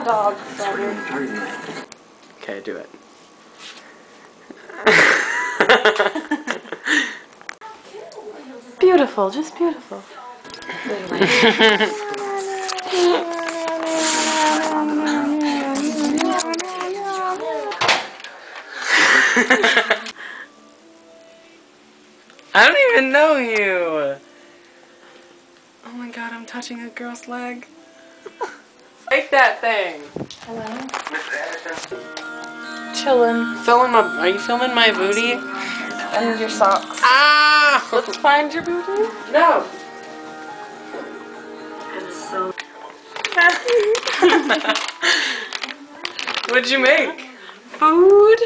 not dogs. Okay, do it. Beautiful, just beautiful. I don't even know you. Oh my god, I'm touching a girl's leg. Take that thing. Hello? Chillin'. Are you filming my booty? And your socks. Ah! Let's find your booty. No. What'd you make? Food.